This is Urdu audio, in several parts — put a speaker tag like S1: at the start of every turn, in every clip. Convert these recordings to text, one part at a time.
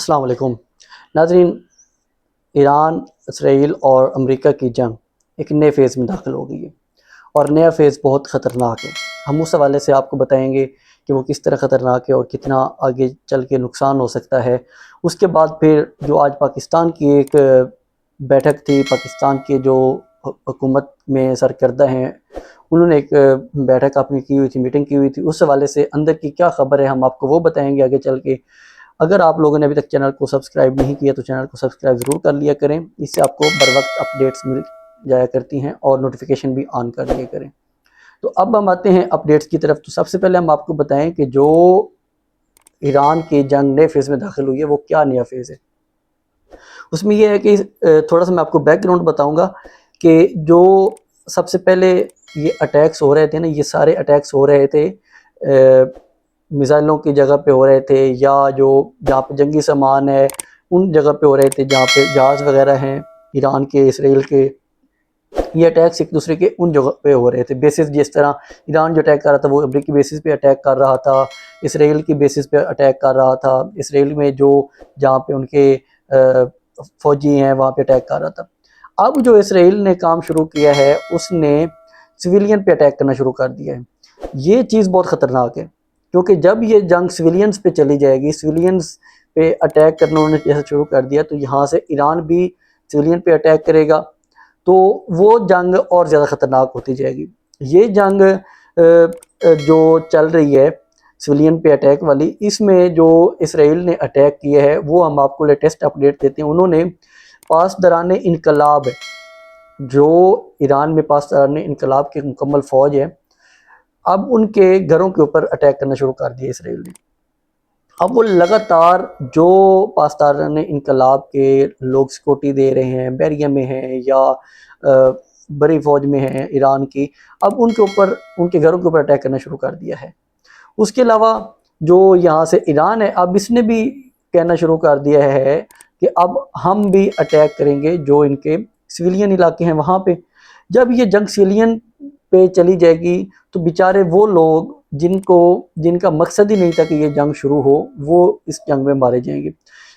S1: السلام علیکم ناظرین، ایران، اسرائیل اور امریکہ کی جنگ ایک نئے فیز میں داخل ہو گئی ہے اور نیا فیز بہت خطرناک ہے۔ ہم اس حوالے سے آپ کو بتائیں گے کہ وہ کس طرح خطرناک ہے اور کتنا آگے چل کے نقصان ہو سکتا ہے۔ اس کے بعد پھر جو آج پاکستان کی ایک بیٹھک تھی، پاکستان کے جو حکومت میں سرکردہ ہیں انہوں نے ایک بیٹھک اپنی کی ہوئی تھی، میٹنگ کی ہوئی تھی، اس حوالے سے اندر کی کیا خبر ہے ہم آپ کو وہ بتائیں گے آگے چل کے۔ اگر آپ لوگوں نے ابھی تک چینل کو سبسکرائب نہیں کیا تو چینل کو سبسکرائب ضرور کر لیا کریں، اس سے آپ کو بر وقت اپڈیٹس مل جایا کرتی ہیں اور نوٹیفیکیشن بھی آن کر لیا کریں۔ تو اب ہم آتے ہیں اپڈیٹس کی طرف۔ تو سب سے پہلے ہم آپ کو بتائیں کہ جو ایران کی جنگ نئے فیز میں داخل ہوئی ہے وہ کیا نیا فیز ہے۔ اس میں یہ ہے کہ تھوڑا سا میں آپ کو بیک گراؤنڈ بتاؤں گا کہ جو سب سے پہلے یہ اٹیکس ہو رہے تھے نا، یہ سارے اٹیکس ہو رہے تھے میزائلوں کی جگہ پہ ہو رہے تھے، یا جو جہاں پہ جنگی سامان ہے ان جگہ پہ ہو رہے تھے، جہاں پہ جہاز وغیرہ ہیں ایران کے، اسرائیل کے۔ یہ اٹیکس ایک دوسرے کے ان جگہ پہ ہو رہے تھے بیسز، جس طرح ایران جو اٹیک کر رہا تھا وہ امریکی بیسز پہ اٹیک کر رہا تھا، اسرائیل کی بیسز پہ اٹیک کر رہا تھا، اسرائیل میں جو جہاں پہ ان کے فوجی ہیں وہاں پہ اٹیک کر رہا تھا۔ اب جو اسرائیل نے کام شروع کیا ہے اس نے سویلین پہ اٹیک کرنا شروع کر دیا ہے۔ یہ چیز بہت خطرناک ہے، کیونکہ جب یہ جنگ سویلینز پہ چلی جائے گی، سویلینز پہ اٹیک کرنا انہوں نے جیسے شروع کر دیا تو یہاں سے ایران بھی سویلین پہ اٹیک کرے گا، تو وہ جنگ اور زیادہ خطرناک ہوتی جائے گی۔ یہ جنگ جو چل رہی ہے سویلین پہ اٹیک والی، اس میں جو اسرائیل نے اٹیک کیا ہے وہ ہم آپ کو لیٹسٹ اپڈیٹ دیتے ہیں۔ انہوں نے پاسداران انقلاب، جو ایران میں پاسداران انقلاب کی مکمل فوج ہے، اب ان کے گھروں کے اوپر اٹیک کرنا شروع کر دیا اسرائیل نے۔ اب وہ لگاتار جو پاسداران انقلاب کے لوگ سیکورٹی دے رہے ہیں، بحریہ میں ہیں یا بری فوج میں ہیں ایران کی، اب ان کے اوپر، ان کے گھروں کے اوپر اٹیک کرنا شروع کر دیا ہے۔ اس کے علاوہ جو یہاں سے ایران ہے، اب اس نے بھی کہنا شروع کر دیا ہے کہ اب ہم بھی اٹیک کریں گے جو ان کے سویلین علاقے ہیں وہاں پہ۔ جب یہ جنگ سویلین پہ چلی جائے گی تو بیچارے وہ لوگ جن کا مقصد ہی نہیں تھا کہ یہ جنگ شروع ہو، وہ اس جنگ میں مارے جائیں گے۔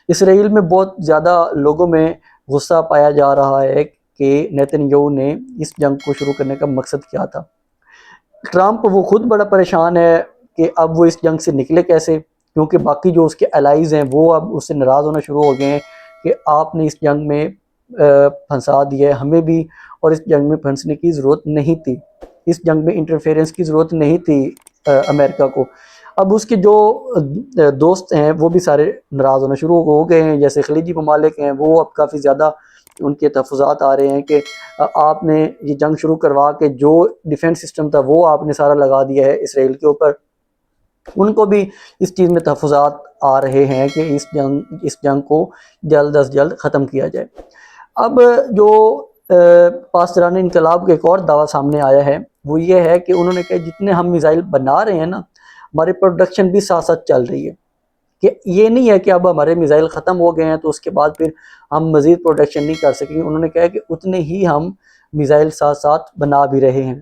S1: اسرائیل میں بہت زیادہ لوگوں میں غصہ پایا جا رہا ہے کہ نیتن یاہو نے اس جنگ کو شروع کرنے کا مقصد کیا تھا۔ ٹرمپ وہ خود بڑا پریشان ہے کہ اب وہ اس جنگ سے نکلے کیسے، کیونکہ باقی جو اس کے الائیز ہیں وہ اب اس سے ناراض ہونا شروع ہو گئے ہیں کہ آپ نے اس جنگ میں پھنسا دیا ہے ہمیں بھی، اور اس جنگ میں پھنسنے کی ضرورت نہیں تھی، اس جنگ میں انٹرفیرنس کی ضرورت نہیں تھی امریکہ کو۔ اب اس کے جو دوست ہیں وہ بھی سارے ناراض ہونا شروع ہو گئے ہیں، جیسے خلیجی ممالک ہیں وہ اب کافی زیادہ ان کے تحفظات آ رہے ہیں کہ آپ نے یہ جنگ شروع کروا کے جو ڈیفنس سسٹم تھا وہ آپ نے سارا لگا دیا ہے اسرائیل کے اوپر۔ ان کو بھی اس چیز میں تحفظات آ رہے ہیں کہ اس جنگ کو جلد از جلد ختم کیا جائے۔ اب جو پاسداران انقلاب کا ایک اور دعویٰ سامنے آیا ہے وہ یہ ہے کہ انہوں نے کہا جتنے ہم میزائل بنا رہے ہیں نا، ہماری پروڈکشن بھی ساتھ ساتھ چل رہی ہے، کہ یہ نہیں ہے کہ اب ہمارے میزائل ختم ہو گئے ہیں تو اس کے بعد پھر ہم مزید پروڈکشن نہیں کر سکیں گے۔ انہوں نے کہا کہ اتنے ہی ہم میزائل ساتھ ساتھ بنا بھی رہے ہیں۔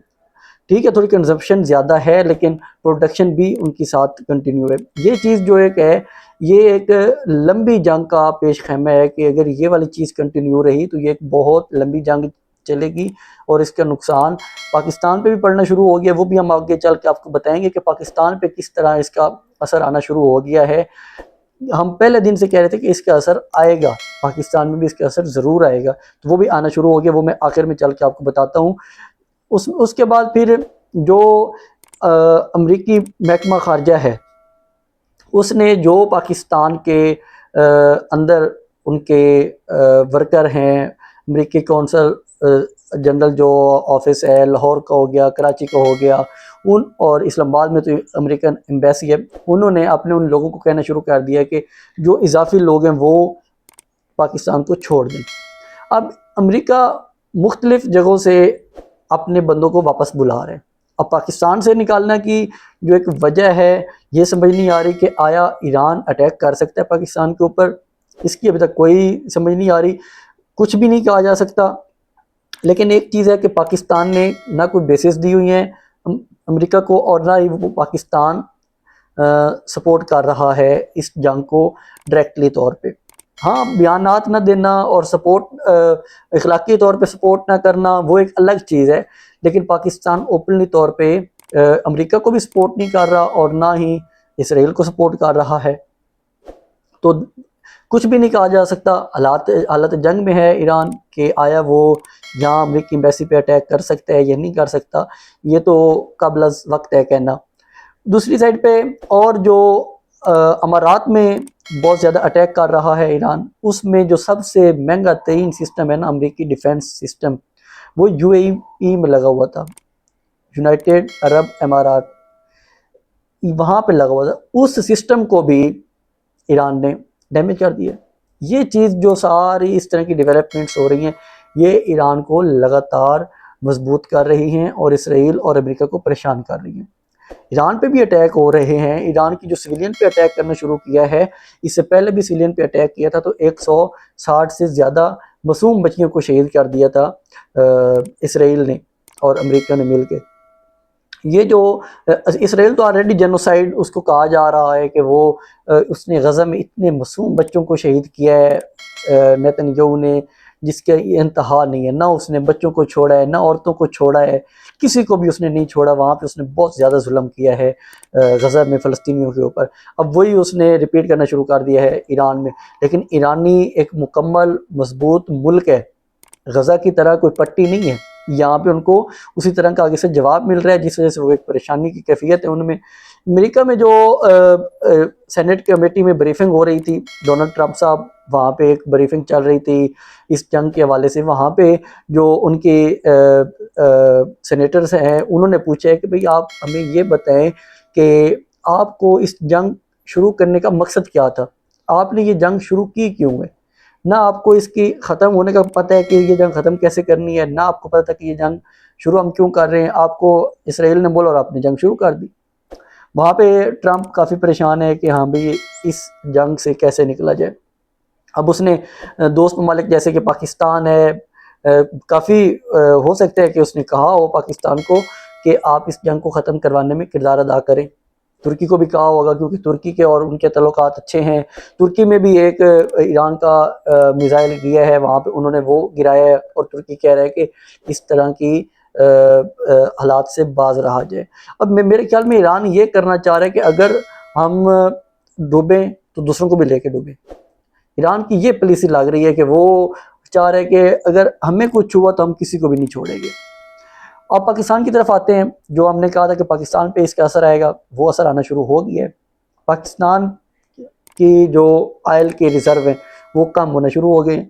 S1: ٹھیک ہے، تھوڑی کنزمپشن زیادہ ہے لیکن پروڈکشن بھی ان کی ساتھ کنٹینیو ہے۔ یہ چیز جو ایک ہے، یہ ایک لمبی جنگ کا پیش خیمہ ہے کہ اگر یہ والی چیز کنٹینیو رہی تو یہ ایک بہت لمبی جنگ چلے گی اور اس کا نقصان پاکستان پہ بھی پڑنا شروع ہو گیا۔ وہ بھی ہم آگے چل کے آپ کو بتائیں گے کہ پاکستان پہ کس طرح اس کا اثر آنا شروع ہو گیا ہے۔ ہم پہلے دن سے کہہ رہے تھے کہ اس کا اثر آئے گا، پاکستان میں بھی اس کا اثر ضرور آئے گا، تو وہ بھی آنا شروع ہو گیا، وہ میں آخر میں چل کے آپ کو بتاتا ہوں۔ اس کے بعد پھر جو امریکی محکمہ خارجہ ہے اس نے جو پاکستان کے اندر ان کے ورکر ہیں، امریکی کونسل جنرل جو آفس ہے لاہور کا ہو گیا، کراچی کا ہو گیا، اور اسلام آباد میں تو امریکن ایمبیسی ہے، انہوں نے اپنے ان لوگوں کو کہنا شروع کر دیا کہ جو اضافی لوگ ہیں وہ پاکستان کو چھوڑ دیں۔ اب امریکہ مختلف جگہوں سے اپنے بندوں کو واپس بلا رہے ہیں۔ اب پاکستان سے نکالنا کی جو ایک وجہ ہے یہ سمجھ نہیں آ رہی کہ آیا ایران اٹیک کر سکتا ہے پاکستان کے اوپر، اس کی ابھی تک کوئی سمجھ نہیں آ رہی، کچھ بھی نہیں کہا جا سکتا۔ لیکن ایک چیز ہے کہ پاکستان نے نہ کوئی بیسز دی ہوئی ہیں امریکہ کو، اور نہ ہی وہ پاکستان سپورٹ کر رہا ہے اس جنگ کو ڈائریکٹلی طور پہ. ہاں بیانات نہ دینا اور سپورٹ اخلاقی طور پہ سپورٹ نہ کرنا وہ ایک الگ چیز ہے، لیکن پاکستان اوپنلی طور پہ امریکہ کو بھی سپورٹ نہیں کر رہا اور نہ ہی اسرائیل کو سپورٹ کر رہا ہے. تو کچھ بھی نہیں کہا جا سکتا. حالت جنگ میں ہے ایران کہ آیا وہ یہاں امریکی ایمبیسی پہ اٹیک کر سکتا ہے یا نہیں کر سکتا، یہ تو قبل از وقت ہے کہنا. دوسری سائڈ پہ اور جو امارات میں بہت زیادہ اٹیک کر رہا ہے ایران، اس میں جو سب سے مہنگا ترین سسٹم ہے نا امریکی ڈیفنس سسٹم، وہ یو اے ای میں لگا ہوا تھا، یونائٹیڈ عرب امارات، وہاں پہ لگا ہوا تھا. اس سسٹم کو بھی ایران نے ڈیمیج کر دیا. یہ چیز جو ساری اس طرح کی ڈیولپمنٹس ہو رہی ہیں یہ ایران کو لگاتار مضبوط کر رہی ہیں اور اسرائیل اور امریکہ کو پریشان کر رہی ہیں. ایران پہ بھی اٹیک ہو رہے ہیں. ایران کی جو سویلین پہ اٹیک کرنا شروع کیا ہے، اس سے پہلے بھی سویلین پہ اٹیک کیا تھا تو 160 سے زیادہ معصوم بچیوں کو شہید کر دیا تھا اسرائیل نے اور امریکہ نے مل کے. یہ جو اسرائیل تو آلریڈی جینوسائیڈ اس کو کہا جا رہا ہے کہ وہ اس نے غزہ میں اتنے معصوم بچوں کو شہید کیا ہے نیتن یاہو نے، جس کے انتہا نہیں ہے. نہ اس نے بچوں کو چھوڑا ہے، نہ عورتوں کو چھوڑا ہے، کسی کو بھی اس نے نہیں چھوڑا. وہاں پہ اس نے بہت زیادہ ظلم کیا ہے غزہ میں فلسطینیوں کے اوپر. اب وہی اس نے ریپیٹ کرنا شروع کر دیا ہے ایران میں. لیکن ایرانی ایک مکمل مضبوط ملک ہے، غزہ کی طرح کوئی پٹی نہیں ہے. یہاں پہ ان کو اسی طرح کا آگے سے جواب مل رہا ہے، جس وجہ سے وہ ایک پریشانی کی کیفیت ہے ان میں. امریکہ میں جو سینٹ کمیٹی میں بریفنگ ہو رہی تھی، ڈونلڈ ٹرمپ صاحب وہاں پہ ایک بریفنگ چل رہی تھی اس جنگ کے حوالے سے. وہاں پہ جو ان کے سینیٹرز ہیں انہوں نے پوچھا ہے کہ بھئی آپ ہمیں یہ بتائیں کہ آپ کو اس جنگ شروع کرنے کا مقصد کیا تھا، آپ نے یہ جنگ شروع کی کیوں ہے؟ نہ آپ کو اس کی ختم ہونے کا پتہ ہے کہ یہ جنگ ختم کیسے کرنی ہے، نہ آپ کو پتہ تھا کہ یہ جنگ شروع ہم کیوں کر رہے ہیں. آپ کو اسرائیل نے بولا اور آپ نے جنگ شروع کر دی. وہاں پہ ٹرمپ کافی پریشان ہے کہ ہاں بھئی اس جنگ سے کیسے نکلا جائے. اب اس نے دوست ممالک جیسے کہ پاکستان ہے، کافی ہو سکتا ہے کہ اس نے کہا ہو پاکستان کو کہ آپ اس جنگ کو ختم کروانے میں کردار ادا کریں. ترکی کو بھی کہا ہوگا کیونکہ ترکی کے اور ان کے تعلقات اچھے ہیں. ترکی میں بھی ایک ایران کا میزائل گیا ہے، وہاں پہ انہوں نے وہ گرایا ہے اور ترکی کہہ رہا ہے کہ اس طرح کی حالات سے باز رہا جائے. اب میرے خیال میں ایران یہ کرنا چاہ رہا ہے کہ اگر ہم ڈوبیں تو دوسروں کو بھی لے کے ڈوبیں. ایران کی یہ پالیسی لگ رہی ہے کہ وہ چاہ رہے کہ اگر ہمیں کچھ ہوا تو ہم کسی کو بھی نہیں چھوڑیں گے. اب پاکستان کی طرف آتے ہیں. جو ہم نے کہا تھا کہ پاکستان پہ اس کا اثر آئے گا، وہ اثر آنا شروع ہو گیا ہے. پاکستان کی جو آئل کے ریزرو ہیں وہ کم ہونا شروع ہو گئے.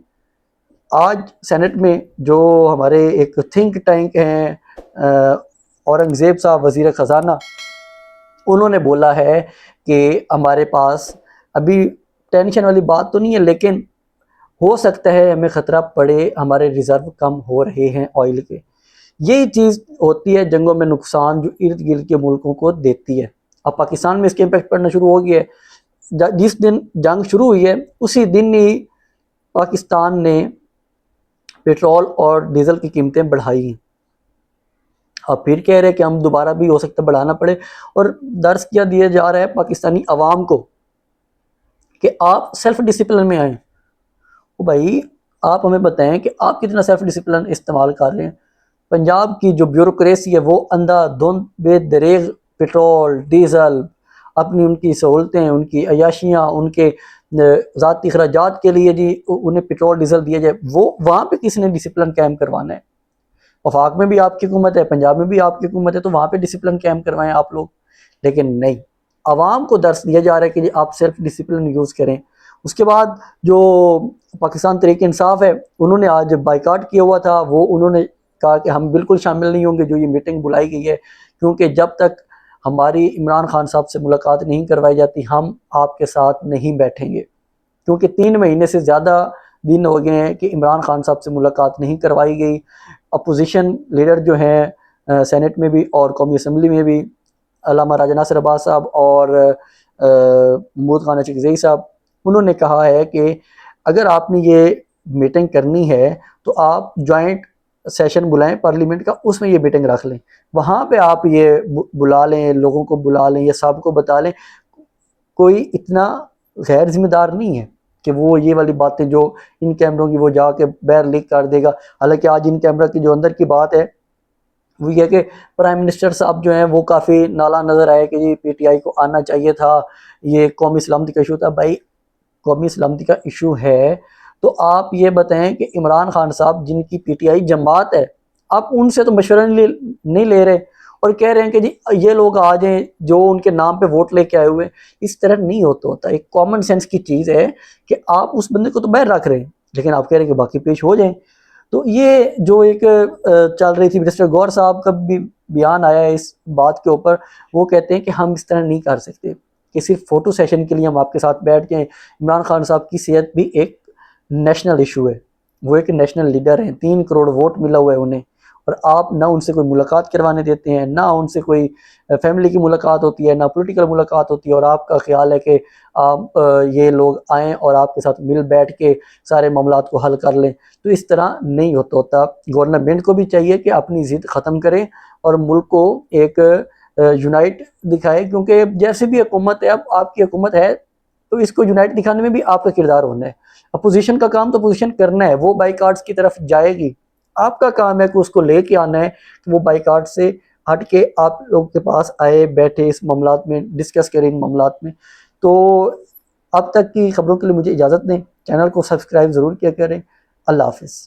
S1: آج سینٹ میں جو ہمارے ایک تھنک ٹینک ہیں اورنگزیب صاحب وزیر خزانہ، انہوں نے بولا ہے کہ ہمارے پاس ابھی ٹینشن والی بات تو نہیں ہے، لیکن ہو سکتا ہے ہمیں خطرہ پڑے، ہمارے ریزرو کم ہو رہے ہیں آئل کے. یہی چیز ہوتی ہے جنگوں میں نقصان جو ارد گرد کے ملکوں کو دیتی ہے. اب پاکستان میں اس کے امپیکٹ پڑنا شروع ہو گیا ہے. جس دن جنگ شروع ہوئی ہے اسی دن ہی پاکستان نے پیٹرول اور ڈیزل کی قیمتیں بڑھائی ہیں. اب پھر کہہ رہے کہ ہم دوبارہ بھی ہو سکتا ہے بڑھانا پڑے، اور درس کیا دیا جا رہا ہے پاکستانی عوام کو کہ آپ سیلف ڈسپلن میں آئیں. بھائی آپ ہمیں بتائیں کہ آپ کتنا سیلف ڈسپلن استعمال کر رہے ہیں. پنجاب کی جو بیوروکریسی ہے وہ اندھا دھند بے دریغ پیٹرول ڈیزل، اپنی ان کی سہولتیں، ان کی عیاشیاں، ان کے ذاتی اخراجات کے لیے جی انہیں پیٹرول ڈیزل دیا جائے. وہ وہاں پہ کس نے ڈسپلن قائم کروانا ہے؟ وفاق میں بھی آپ کی حکومت ہے، پنجاب میں بھی آپ کی حکومت ہے، تو وہاں پہ ڈسپلن قائم کروائیں آپ لوگ. لیکن نہیں، عوام کو درس دیا جا رہا ہے کہ جی آپ سیلف ڈسپلن یوز کریں. اس کے بعد جو پاکستان تحریک انصاف ہے انہوں نے آج بائیکاٹ کیا ہوا تھا. وہ انہوں نے کہا کہ ہم بالکل شامل نہیں ہوں گے جو یہ میٹنگ بلائی گئی ہے، کیونکہ جب تک ہماری عمران خان صاحب سے ملاقات نہیں کروائی جاتی ہم آپ کے ساتھ نہیں بیٹھیں گے. کیونکہ 3 مہینے سے زیادہ دن ہو گئے ہیں کہ عمران خان صاحب سے ملاقات نہیں کروائی گئی. اپوزیشن لیڈر جو ہیں سینٹ میں بھی اور قومی اسمبلی میں بھی، علامہ راجہ ناصر عباس صاحب اور محمود خان چکزئی صاحب، انہوں نے کہا ہے کہ اگر آپ نے یہ میٹنگ کرنی ہے تو آپ جوائنٹ سیشن بلائیں پارلیمنٹ کا، اس میں یہ میٹنگ رکھ لیں، وہاں پہ آپ یہ بلا لیں، لوگوں کو بلا لیں یا سب کو بتا لیں. کوئی اتنا غیر ذمہ دار نہیں ہے کہ وہ یہ والی باتیں جو ان کیمروں کی وہ جا کے باہر لیک کر دے گا. حالانکہ آج ان کیمرہ کی جو اندر کی بات ہے وہ یہ کہ پرائم منسٹر صاحب جو ہیں وہ کافی نالا نظر آئے کہ جی پی ٹی آئی کو آنا چاہیے تھا، یہ قومی سلامتی کا ایشو تھا. بھائی قومی سلامتی کا ایشو ہے تو آپ یہ بتائیں کہ عمران خان صاحب جن کی پی ٹی آئی جماعت ہے، آپ ان سے تو مشورہ نہیں لے رہے اور کہہ رہے ہیں کہ جی یہ لوگ آ جائیں جو ان کے نام پہ ووٹ لے کے آئے ہوئے. اس طرح نہیں ہوتا. ایک کامن سینس کی چیز ہے کہ آپ اس بندے کو تو باہر رکھ رہے ہیں لیکن آپ کہہ رہے ہیں کہ باقی پیش ہو جائیں. تو یہ جو ایک چل رہی تھی، منسٹر گور صاحب کا بھی بیان آیا ہے اس بات کے اوپر، وہ کہتے ہیں کہ ہم اس طرح نہیں کر سکتے کہ صرف فوٹو سیشن کے لیے ہم آپ کے ساتھ بیٹھ جائیں. عمران خان صاحب کی صحت بھی ایک نیشنل ایشو ہے، وہ ایک نیشنل لیڈر ہیں، 3 کروڑ ووٹ ملا ہوا ہے انہیں، اور آپ نہ ان سے کوئی ملاقات کروانے دیتے ہیں، نہ ان سے کوئی فیملی کی ملاقات ہوتی ہے، نہ پولیٹیکل ملاقات ہوتی ہے، اور آپ کا خیال ہے کہ آپ یہ لوگ آئیں اور آپ کے ساتھ مل بیٹھ کے سارے معاملات کو حل کر لیں. تو اس طرح نہیں ہوتا. گورنمنٹ کو بھی چاہیے کہ اپنی ضد ختم کریں اور ملک کو ایک یونائٹ دکھائے، کیونکہ جیسے بھی حکومت ہے، اب آپ کی حکومت ہے تو اس کو یونائٹ دکھانے میں بھی آپ کا کردار ہونا ہے. اپوزیشن کا کام تو اپوزیشن کرنا ہے، وہ بائیکاٹس کی طرف جائے گی، آپ کا کام ہے کہ اس کو لے کے آنا ہے کہ وہ بائیکاٹ سے ہٹ کے آپ لوگ کے پاس آئے، بیٹھے، اس معاملات میں ڈسکس کریں ان معاملات میں. تو اب تک کی خبروں کے لیے مجھے اجازت دیں، چینل کو سبسکرائب ضرور کیا کریں. اللہ حافظ.